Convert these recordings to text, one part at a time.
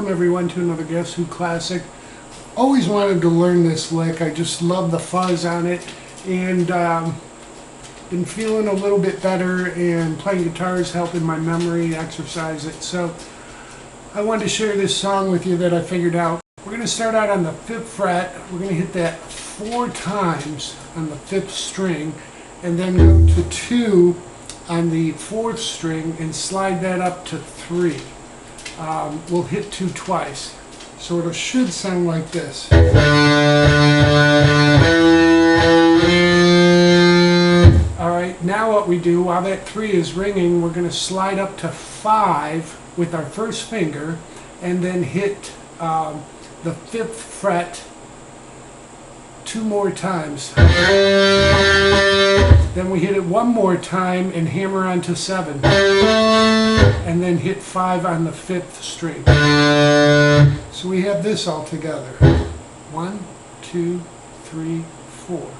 welcome everyone to another Guess Who Classic. Always wanted to learn this lick. I just love the fuzz on it, and been feeling a little bit better, and playing guitar is helping my memory, exercise it. So I wanted to share this song with you that I figured out. We're going to start out on the 5th fret. We're going to hit that 4 times on the 5th string, and then go to 2 on the 4th string and slide that up to 3. We'll hit 2 twice, so it should sound like this. Alright, now what we do, while that 3 is ringing, we're going to slide up to 5 with our first finger, and then hit the 5th fret 2 more times. Then we hit it 1 more time and hammer onto 7. And then hit 5 on the 5th string. So we have this all together. 1, 2, 3, 4.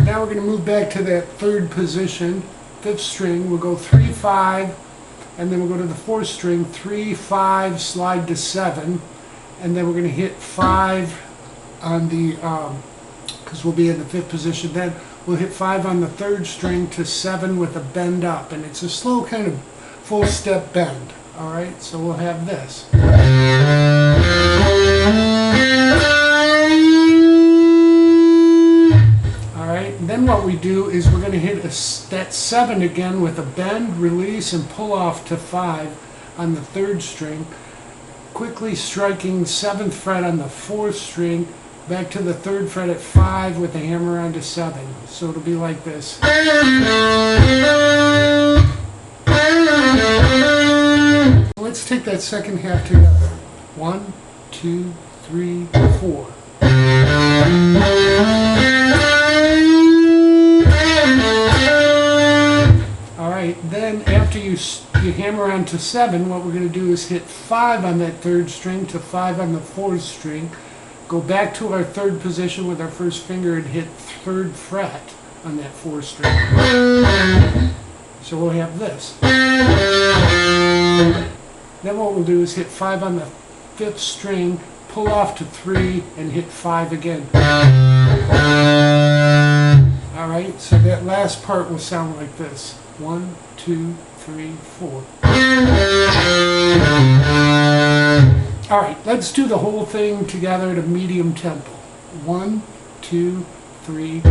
Now we're going to move back to that 3rd position, 5th string. We'll go 3, 5, and then we'll go to the 4th string, 3, 5, slide to 7, and then we're going to hit 5 on the, because we'll be in the 5th position, then we'll hit 5 on the 3rd string to 7 with a bend up, and it's a slow kind of full step bend. Alright, so we'll have this. Alright, then what we do is we're going to hit that 7 again with a bend, release, and pull off to 5 on the 3rd string, quickly striking 7th fret on the 4th string, back to the 3rd fret at 5 with a hammer onto 7. So it'll be like this. Let's take that second half together. 1, 2, 3, 4. Alright, then after you hammer onto 7, what we're going to do is hit 5 on that 3rd string to 5 on the 4th string, go back to our 3rd position with our first finger and hit 3rd fret on that 4th string. So we'll have this. Then what we'll do is hit 5 on the 5th string, pull off to 3, and hit 5 again. Alright, so that last part will sound like this. 1, 2, 3, 4. Alright, let's do the whole thing together at a medium tempo. 1, 2, 3, 4.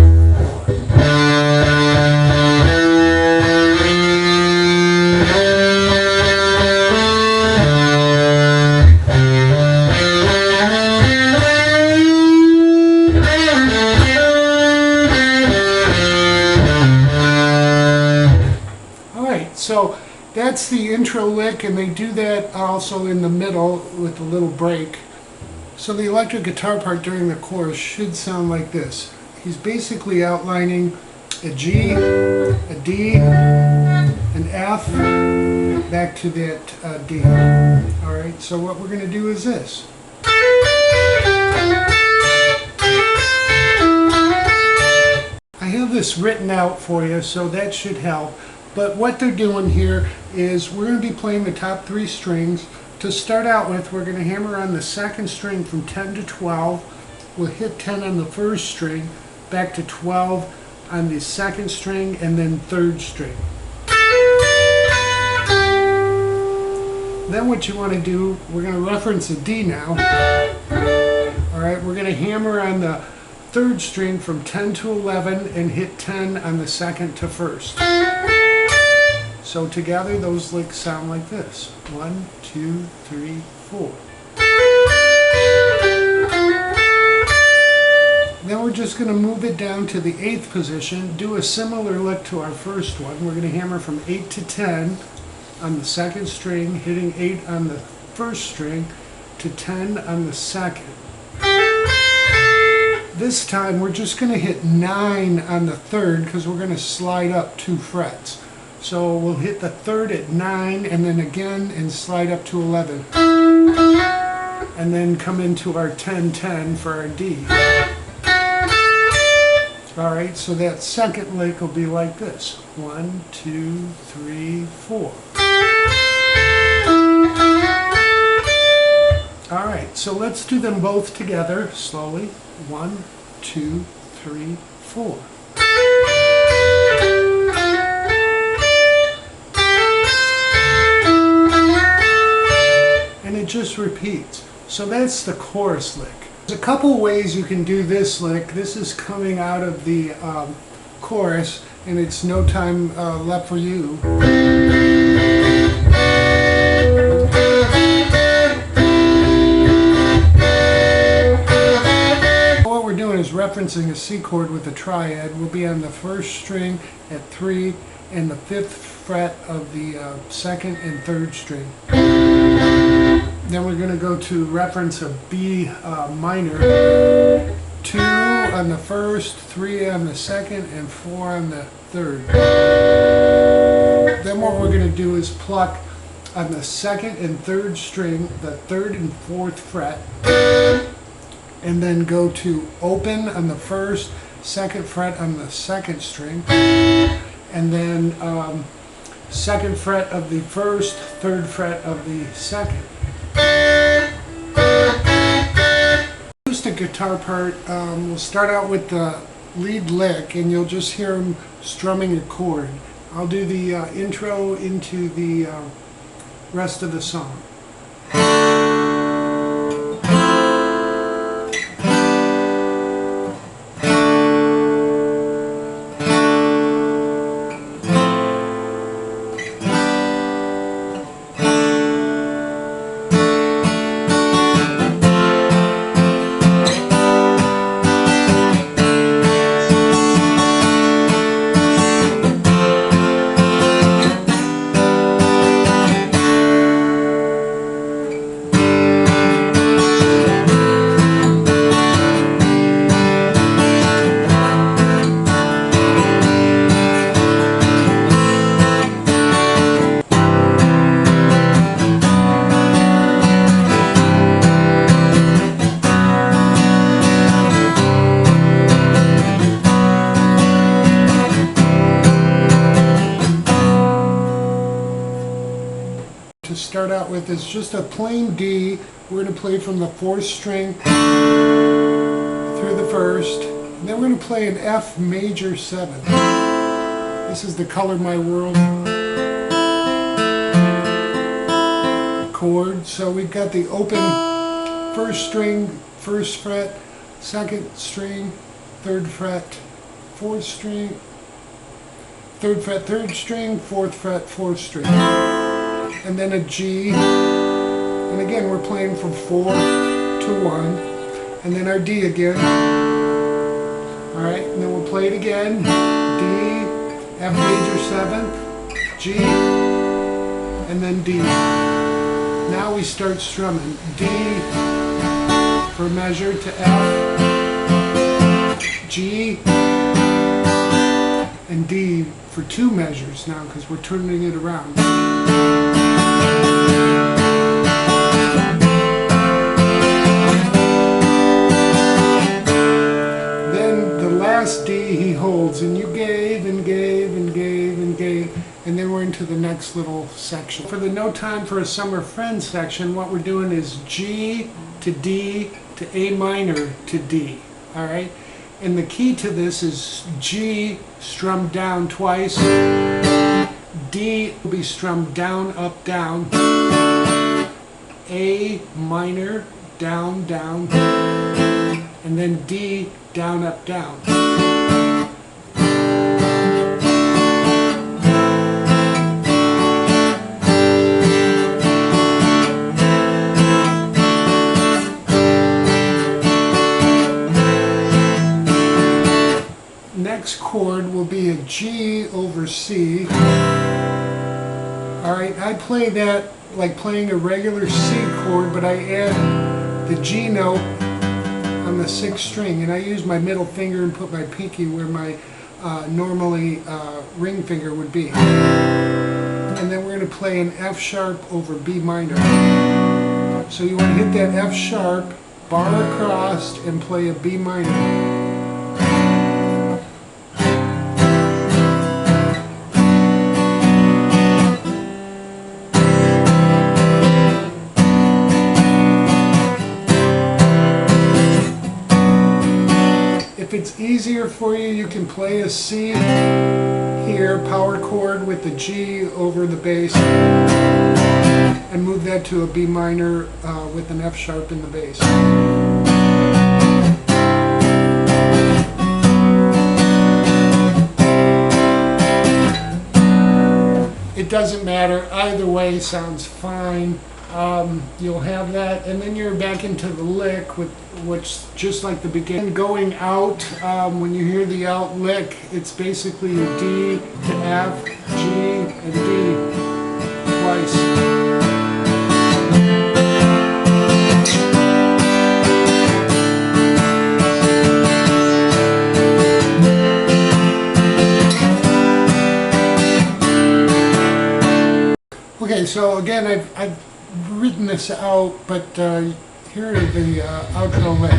So that's the intro lick, and they do that also in the middle with a little break. So the electric guitar part during the chorus should sound like this. He's basically outlining a G, a D, an F, back to that D. Alright, so what we're going to do is this. I have this written out for you, so that should help. But what they're doing here is we're going to be playing the top 3 strings. To start out with, we're going to hammer on the 2nd string from 10 to 12. We'll hit 10 on the 1st string, back to 12 on the 2nd string, and then 3rd string. Then what you want to do, we're going to reference a D now. Alright, we're going to hammer on the 3rd string from 10 to 11 and hit 10 on the 2nd to 1st. So together those licks sound like this. 1, 2, 3, 4. Then we're just going to move it down to the 8th position, do a similar lick to our first one. We're going to hammer from 8 to 10 on the 2nd string, hitting 8 on the 1st string to 10 on the 2nd. This time we're just going to hit 9 on the 3rd because we're going to slide up 2 frets. So we'll hit the 3rd at 9 and then again and slide up to 11. And then come into our 10-10 for our D. All right, so that second lick will be like this. 1, 2, 3, 4. All right, so let's do them both together slowly. 1, 2, 3, 4. And it just repeats. So that's the chorus lick. There's a couple ways you can do this lick. This is coming out of the chorus, and it's No Time Left for You. What we're doing is referencing a C chord with a triad. We'll be on the first string at 3 and the 5th fret of the 2nd and 3rd string. Then we're going to go to reference a B minor, 2 on the 1st, 3 on the 2nd, and 4 on the 3rd. Then what we're going to do is pluck on the 2nd and 3rd string, the 3rd and 4th fret, and then go to open on the 1st, 2nd fret on the 2nd string, and then 2nd fret of the 1st, 3rd fret of the 2nd. Acoustic guitar part, we'll start out with the lead lick, and you'll just hear him strumming a chord. I'll do the intro into the rest of the song. To start out with is just a plain D. We're going to play from the 4th string through the 1st, and then we're going to play an F major 7. This is the Color My World chord. So we've got the open 1st string, 1st fret, 2nd string, 3rd fret, 4th string, 3rd fret, 3rd string, 4th fret, 4th string. And then a G, and again we're playing from 4 to 1, and then our D again. Alright, and then we'll play it again. D, F major 7, G, and then D. Now we start strumming. D for measure to F, G, and D for 2 measures now because we're turning it around. Then the last D he holds, and you gave and gave and gave and gave, and then we're into the next little section. For the No Time for a Summer Friend section, what we're doing is G to D to A minor to D. Alright? And the key to this is G strummed down twice, D will be strummed down, up, down, A minor, down, down, and then D, down, up, down. Next chord will be a G over C. Alright, I play that like playing a regular C chord, but I add the G note on the 6th string, and I use my middle finger and put my pinky where my normally ring finger would be. And then we're going to play an F sharp over B minor. So you want to hit that F sharp, bar across, and play a B minor. easier for you, you can play a C here, power chord with the G over the bass, and move that to a B minor with an F sharp in the bass. It doesn't matter, either way sounds fine. You'll have that, and then you're back into the lick, which just like the beginning. Going out, when you hear the out lick, it's basically a D to F, G, and D twice. Okay, so again, I've written this out, but here are the outro licks.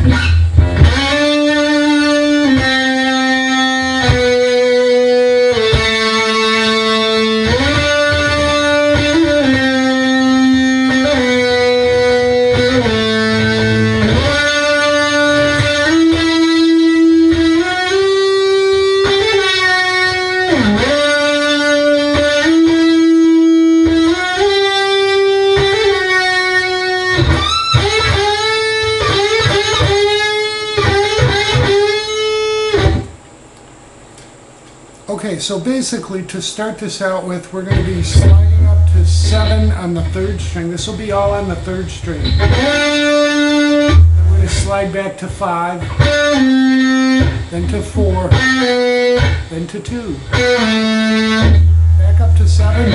Okay, so basically to start this out with, we're going to be sliding up to 7 on the 3rd string. This will be all on the 3rd string. Then we're going to slide back to 5, then to 4, then to 2. Back up to 7.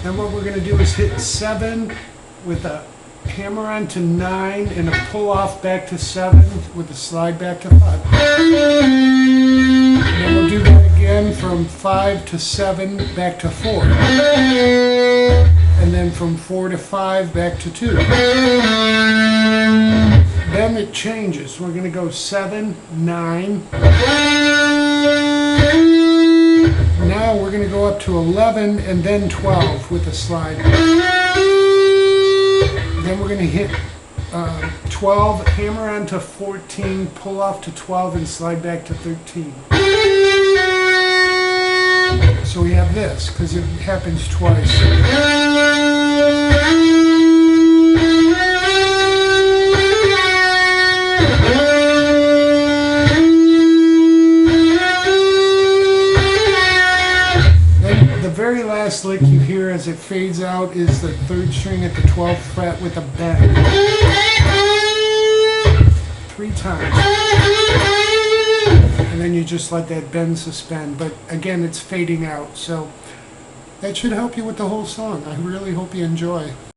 Then what we're going to do is hit 7 with a hammer on to 9 and a pull off back to 7 with a slide back to 5. Then we'll do that again from 5 to 7 back to 4. And then from 4 to 5 back to 2. Then it changes. We're going to go 7, 9. Now we're going to go up to 11 and then 12 with a slide. Then we're going to hit 12, hammer on to 14, pull off to 12, and slide back to 13. So we have this, because it happens twice. Then the very last lick you hear as it fades out is the 3rd string at the 12th fret with a bend. 3 times. And then you just let that bend suspend. But again, it's fading out. So that should help you with the whole song. I really hope you enjoy.